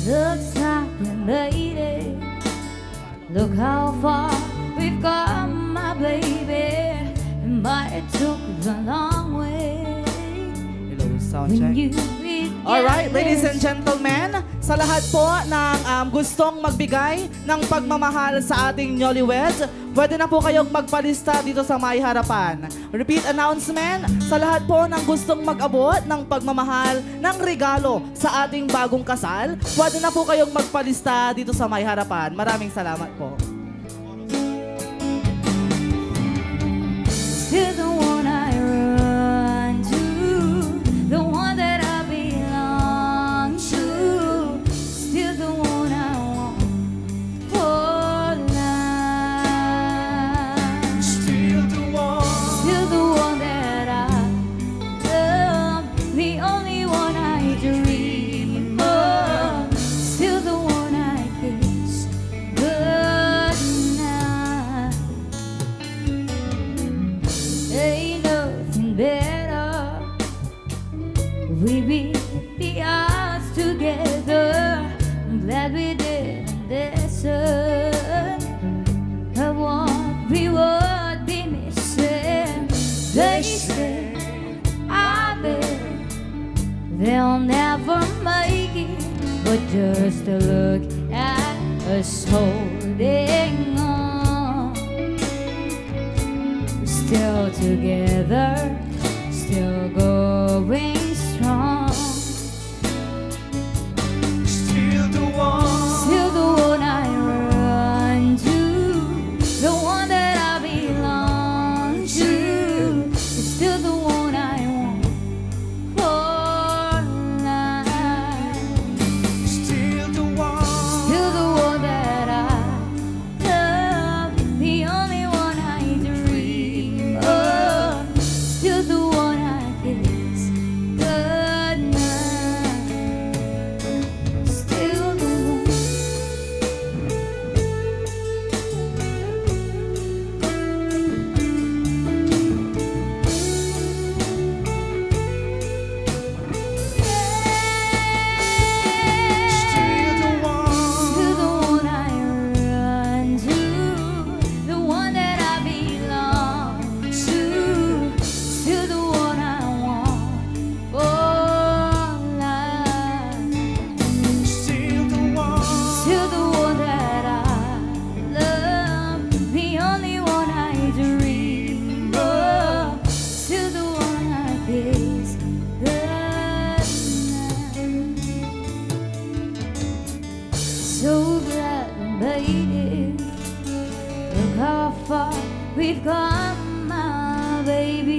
Looks like we made it. Look how far we've come, my baby. But it took a long way. Hello, sound When check. you read Alright, ladies and gentlemen, sa lahat po ng gustong magbigay ng pagmamahal sa ating newlyweds, pwede na po kayong magpalista dito sa may harapan. Repeat announcement, sa lahat po ng gustong mag-abot ng pagmamahal ng regalo sa ating bagong kasal, pwede na po kayong magpalista dito sa may harapan. Maraming salamat po. Still the one I run to, the one that I belong to, still the one I want for life. Still the one that I love, the only one I dream of, still the one I kiss goodnight. Ain't nothing better. We beat the odds together. I'm glad we didn't listen. I what we would be missing. They say, I bet they'll never make it. But just to look at us holding on, still together, still going strong. Still the one I run to, the one that I belong to, still the one I want for life. Still the one that I love, the only one I dream of, still the one I kiss goodnight. Still the one. Still the one I run to, the one that I belong to, still the one I want for life. Still the one that I love, the only one I dream of, still the one I kiss goodnight. So glad we made it. Look how far we've come, my baby.